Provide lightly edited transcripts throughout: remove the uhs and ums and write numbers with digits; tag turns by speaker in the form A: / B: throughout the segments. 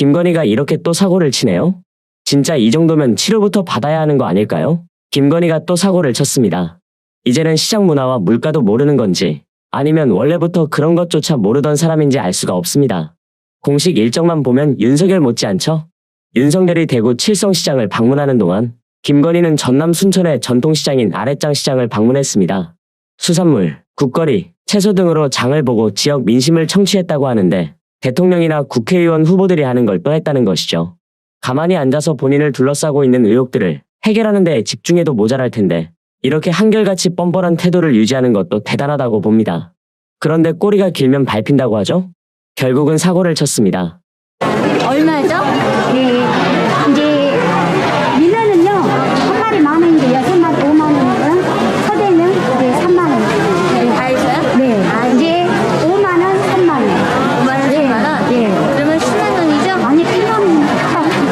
A: 김건희가 이렇게 또 사고를 치네요. 진짜 이 정도면 치료부터 받아야 하는 거 아닐까요? 김건희가 또 사고를 쳤습니다. 이제는 시장 문화와 물가도 모르는 건지 아니면 원래부터 그런 것조차 모르던 사람인지 알 수가 없습니다. 공식 일정만 보면 윤석열 못지않죠? 윤석열이 대구 칠성시장을 방문하는 동안 김건희는 전남 순천의 전통시장인 아랫장 시장을 방문했습니다. 수산물, 국거리, 채소 등으로 장을 보고 지역 민심을 청취했다고 하는데 대통령이나 국회의원 후보들이 하는 걸 또 했다는 것이죠. 가만히 앉아서 본인을 둘러싸고 있는 의혹들을 해결하는 데에 집중해도 모자랄 텐데 이렇게 한결같이 뻔뻔한 태도를 유지하는 것도 대단하다고 봅니다. 그런데 꼬리가 길면 밟힌다고 하죠? 결국은 사고를 쳤습니다.
B: 얼마죠? 네, 이제 민어는요 한 마리 10,000원인데 6마리 5만원이고요. 서대는 이제 3만원. 네, 다 있어요? 네. 이제 5만원, 3만원. 5만원, 3만원? 네. 그러면 10만원이죠? 아니 1만원.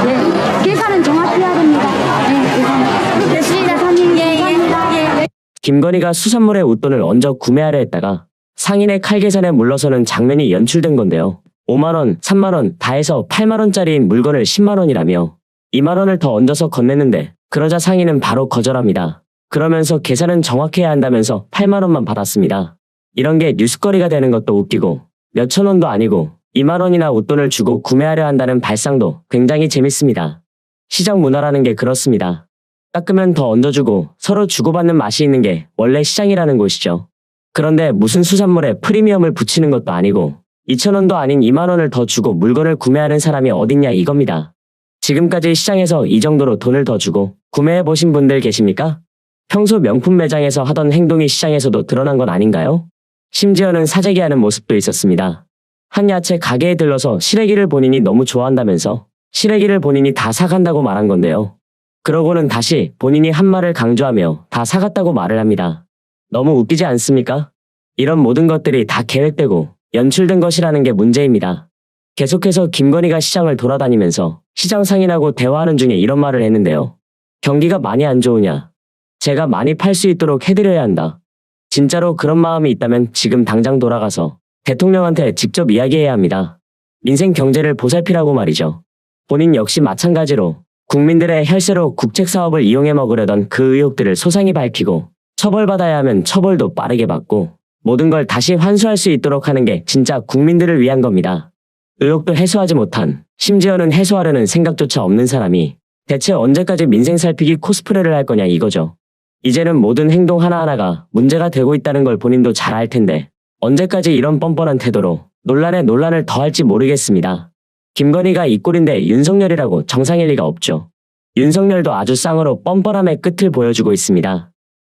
B: 네. 계산은 정확히 해야 됩니다. 네, 계산. 됐습니다, 선생님. 감사합니다.
A: 김건희가 수산물의 웃돈을 얹어 구매하려 했다가 상인의 칼 계산에 물러서는 장면이 연출된 건데요. 5만원, 3만원 다 해서 8만원짜리인 물건을 10만원이라며 2만원을 더 얹어서 건넸는데 그러자 상인은 바로 거절합니다. 그러면서 계산은 정확해야 한다면서 8만원만 받았습니다. 이런 게 뉴스거리가 되는 것도 웃기고 몇천 원도 아니고 2만원이나 웃돈을 주고 구매하려 한다는 발상도 굉장히 재밌습니다. 시장 문화라는 게 그렇습니다. 깎으면 더 얹어주고 서로 주고받는 맛이 있는 게 원래 시장이라는 곳이죠. 그런데 무슨 수산물에 프리미엄을 붙이는 것도 아니고 2,000원도 아닌 2만원을 더 주고 물건을 구매하는 사람이 어딨냐 이겁니다. 지금까지 시장에서 이 정도로 돈을 더 주고 구매해보신 분들 계십니까? 평소 명품 매장에서 하던 행동이 시장에서도 드러난 건 아닌가요? 심지어는 사재기하는 모습도 있었습니다. 한 야채 가게에 들러서 시래기를 본인이 너무 좋아한다면서 시래기를 본인이 다 사간다고 말한 건데요. 그러고는 다시 본인이 한 말을 강조하며 다 사갔다고 말을 합니다. 너무 웃기지 않습니까? 이런 모든 것들이 다 계획되고 연출된 것이라는 게 문제입니다. 계속해서 김건희가 시장을 돌아다니면서 시장 상인하고 대화하는 중에 이런 말을 했는데요. 경기가 많이 안 좋으냐? 제가 많이 팔 수 있도록 해드려야 한다. 진짜로 그런 마음이 있다면 지금 당장 돌아가서 대통령한테 직접 이야기해야 합니다. 민생 경제를 보살피라고 말이죠. 본인 역시 마찬가지로 국민들의 혈세로 국책사업을 이용해 먹으려던 그 의혹들을 소상히 밝히고 처벌받아야 하면 처벌도 빠르게 받고 모든 걸 다시 환수할 수 있도록 하는 게 진짜 국민들을 위한 겁니다. 의혹도 해소하지 못한, 심지어는 해소하려는 생각조차 없는 사람이 대체 언제까지 민생 살피기 코스프레를 할 거냐 이거죠. 이제는 모든 행동 하나하나가 문제가 되고 있다는 걸 본인도 잘 알 텐데 언제까지 이런 뻔뻔한 태도로 논란에 논란을 더할지 모르겠습니다. 김건희가 이 꼴인데 윤석열이라고 정상일 리가 없죠. 윤석열도 아주 쌍으로 뻔뻔함의 끝을 보여주고 있습니다.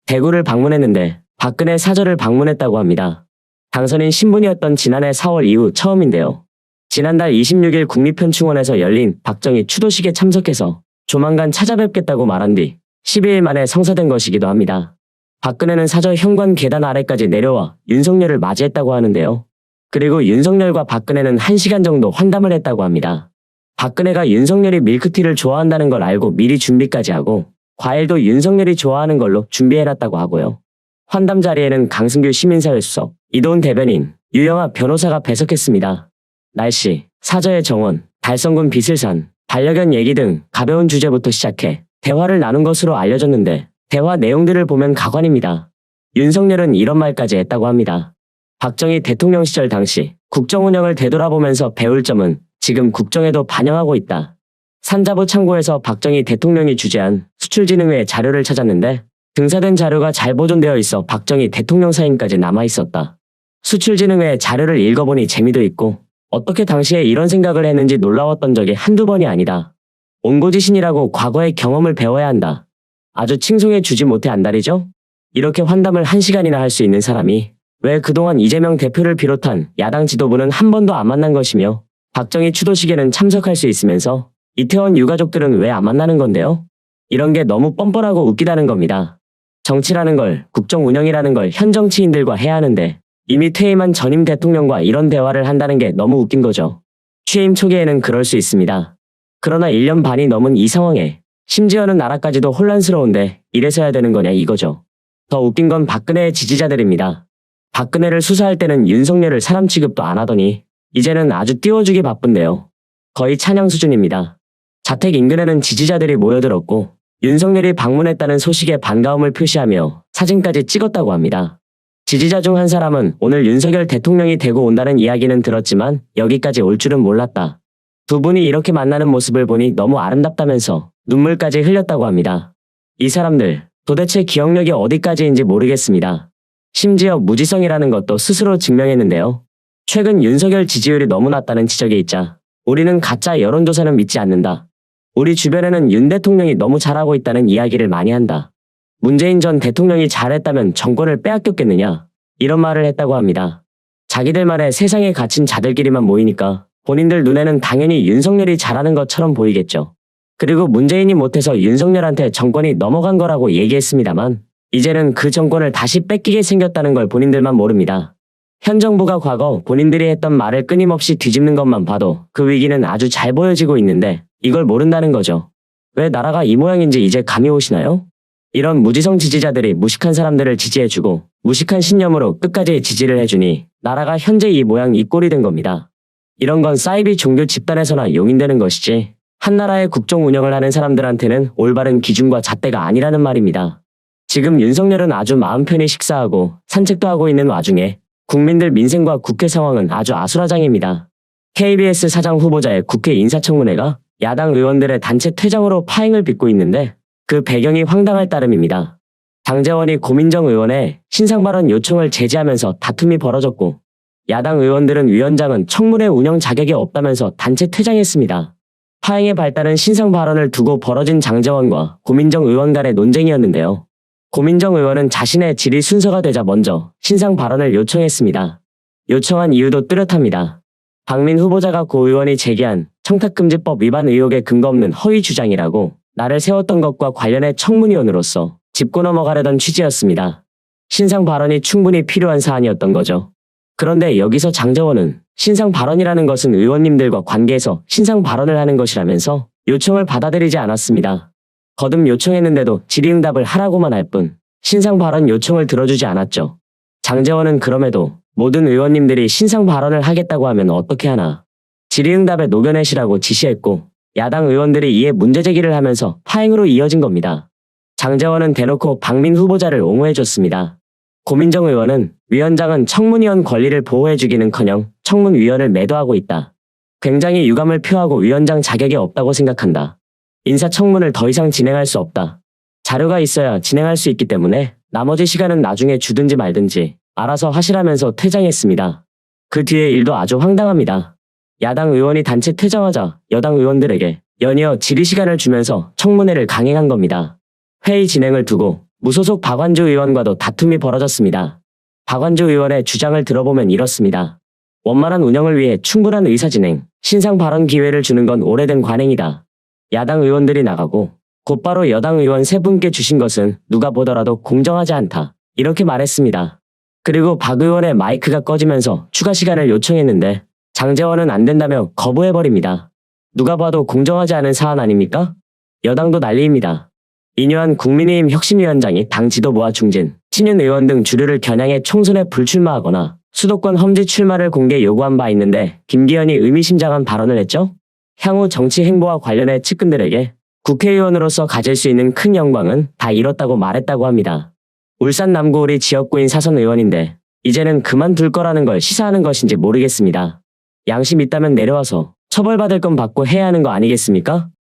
A: 대구를 방문했는데 박근혜 사저를 방문했다고 합니다. 당선인 신분이었던 지난해 4월 이후 처음인데요. 지난달 26일 국립현충원에서 열린 박정희 추도식에 참석해서 조만간 찾아뵙겠다고 말한 뒤 12일 만에 성사된 것이기도 합니다. 박근혜는 사저 현관 계단 아래까지 내려와 윤석열을 맞이했다고 하는데요. 그리고 윤석열과 박근혜는 1시간 정도 환담을 했다고 합니다. 박근혜가 윤석열이 밀크티를 좋아한다는 걸 알고 미리 준비까지 하고 과일도 윤석열이 좋아하는 걸로 준비해놨다고 하고요. 환담 자리에는 강승규 시민사회 수석, 이도훈 대변인, 유영아 변호사가 배석했습니다. 날씨, 사저의 정원, 달성군 비슬산, 반려견 얘기 등 가벼운 주제부터 시작해 대화를 나눈 것으로 알려졌는데 대화 내용들을 보면 가관입니다. 윤석열은 이런 말까지 했다고 합니다. 박정희 대통령 시절 당시 국정 운영을 되돌아보면서 배울 점은 지금 국정에도 반영하고 있다. 산자부 창고에서 박정희 대통령이 주재한 수출진흥회 자료를 찾았는데 등사된 자료가 잘 보존되어 있어 박정희 대통령 사인까지 남아있었다. 수출진흥회 자료를 읽어보니 재미도 있고 어떻게 당시에 이런 생각을 했는지 놀라웠던 적이 한두 번이 아니다. 온고지신이라고 과거의 경험을 배워야 한다. 아주 칭송해 주지 못해 안달이죠? 이렇게 환담을 1시간이나 할 수 있는 사람이 왜 그동안 이재명 대표를 비롯한 야당 지도부는 한 번도 안 만난 것이며 박정희 추도식에는 참석할 수 있으면서 이태원 유가족들은 왜 안 만나는 건데요? 이런 게 너무 뻔뻔하고 웃기다는 겁니다. 정치라는 걸, 국정 운영이라는 걸 현 정치인들과 해야 하는데 이미 퇴임한 전임 대통령과 이런 대화를 한다는 게 너무 웃긴 거죠. 취임 초기에는 그럴 수 있습니다. 그러나 1년 반이 넘은 이 상황에 심지어는 나라까지도 혼란스러운데 이래서 해야 되는 거냐 이거죠. 더 웃긴 건 박근혜의 지지자들입니다. 박근혜를 수사할 때는 윤석열을 사람 취급도 안 하더니 이제는 아주 띄워주기 바쁜데요. 거의 찬양 수준입니다. 자택 인근에는 지지자들이 모여들었고 윤석열이 방문했다는 소식에 반가움을 표시하며 사진까지 찍었다고 합니다. 지지자 중 한 사람은 오늘 윤석열 대통령이 대구 온다는 이야기는 들었지만 여기까지 올 줄은 몰랐다. 두 분이 이렇게 만나는 모습을 보니 너무 아름답다면서 눈물까지 흘렸다고 합니다. 이 사람들 도대체 기억력이 어디까지인지 모르겠습니다. 심지어 무지성이라는 것도 스스로 증명했는데요. 최근 윤석열 지지율이 너무 낮다는 지적이 있자 우리는 가짜 여론조사는 믿지 않는다. 우리 주변에는 윤 대통령이 너무 잘하고 있다는 이야기를 많이 한다. 문재인 전 대통령이 잘했다면 정권을 빼앗겼겠느냐? 이런 말을 했다고 합니다. 자기들 말에 세상에 갇힌 자들끼리만 모이니까 본인들 눈에는 당연히 윤석열이 잘하는 것처럼 보이겠죠. 그리고 문재인이 못해서 윤석열한테 정권이 넘어간 거라고 얘기했습니다만 이제는 그 정권을 다시 뺏기게 생겼다는 걸 본인들만 모릅니다. 현 정부가 과거 본인들이 했던 말을 끊임없이 뒤집는 것만 봐도 그 위기는 아주 잘 보여지고 있는데 이걸 모른다는 거죠. 왜 나라가 이 모양인지 이제 감이 오시나요? 이런 무지성 지지자들이 무식한 사람들을 지지해주고 무식한 신념으로 끝까지 지지를 해주니 나라가 현재 이 모양 이 꼴이 된 겁니다. 이런 건 사이비 종교 집단에서나 용인되는 것이지 한 나라의 국정 운영을 하는 사람들한테는 올바른 기준과 잣대가 아니라는 말입니다. 지금 윤석열은 아주 마음 편히 식사하고 산책도 하고 있는 와중에 국민들 민생과 국회 상황은 아주 아수라장입니다. KBS 사장 후보자의 국회 인사청문회가 야당 의원들의 단체 퇴장으로 파행을 빚고 있는데 그 배경이 황당할 따름입니다. 장제원이 고민정 의원의 신상 발언 요청을 제지하면서 다툼이 벌어졌고 야당 의원들은 위원장은 청문회 운영 자격이 없다면서 단체 퇴장했습니다. 파행의 발단은 신상 발언을 두고 벌어진 장제원과 고민정 의원 간의 논쟁이었는데요. 고민정 의원은 자신의 질의 순서가 되자 먼저 신상 발언을 요청했습니다. 요청한 이유도 뚜렷합니다. 박민 후보자가 고 의원이 제기한 청탁금지법 위반 의혹에 근거 없는 허위 주장이라고 나를 세웠던 것과 관련해 청문위원으로서 짚고 넘어가려던 취지였습니다. 신상 발언이 충분히 필요한 사안이었던 거죠. 그런데 여기서 장제원은 신상 발언이라는 것은 의원님들과 관계에서 신상 발언을 하는 것이라면서 요청을 받아들이지 않았습니다. 거듭 요청했는데도 질의응답을 하라고만 할 뿐 신상 발언 요청을 들어주지 않았죠. 장제원은 그럼에도 모든 의원님들이 신상 발언을 하겠다고 하면 어떻게 하나 질의응답에 녹여내시라고 지시했고 야당 의원들이 이에 문제제기를 하면서 파행으로 이어진 겁니다. 장제원은 대놓고 박민 후보자를 옹호해줬습니다. 고민정 의원은 위원장은 청문위원 권리를 보호해주기는커녕 청문위원을 매도하고 있다. 굉장히 유감을 표하고 위원장 자격이 없다고 생각한다. 인사청문을 더 이상 진행할 수 없다. 자료가 있어야 진행할 수 있기 때문에 나머지 시간은 나중에 주든지 말든지 알아서 하시라면서 퇴장했습니다. 그 뒤의 일도 아주 황당합니다. 야당 의원이 단체 퇴장하자 여당 의원들에게 연이어 질의 시간을 주면서 청문회를 강행한 겁니다. 회의 진행을 두고 무소속 박완주 의원과도 다툼이 벌어졌습니다. 박완주 의원의 주장을 들어보면 이렇습니다. 원만한 운영을 위해 충분한 의사진행, 신상 발언 기회를 주는 건 오래된 관행이다. 야당 의원들이 나가고 곧바로 여당 의원 세 분께 주신 것은 누가 보더라도 공정하지 않다. 이렇게 말했습니다. 그리고 박 의원의 마이크가 꺼지면서 추가 시간을 요청했는데 장제원은 안 된다며 거부해버립니다. 누가 봐도 공정하지 않은 사안 아닙니까? 여당도 난리입니다. 이뇨한 국민의힘 혁신위원장이 당 지도부와 중진, 친윤 의원 등 주류를 겨냥해 총선에 불출마하거나 수도권 험지 출마를 공개 요구한 바 있는데 김기현이 의미심장한 발언을 했죠? 향후 정치 행보와 관련해 측근들에게 국회의원으로서 가질 수 있는 큰 영광은 다 잃었다고 말했다고 합니다. 울산 남구우리 지역구인 사선 의원인데 이제는 그만둘 거라는 걸 시사하는 것인지 모르겠습니다. 양심 있다면 내려와서 처벌받을 건 받고 해야 하는 거 아니겠습니까?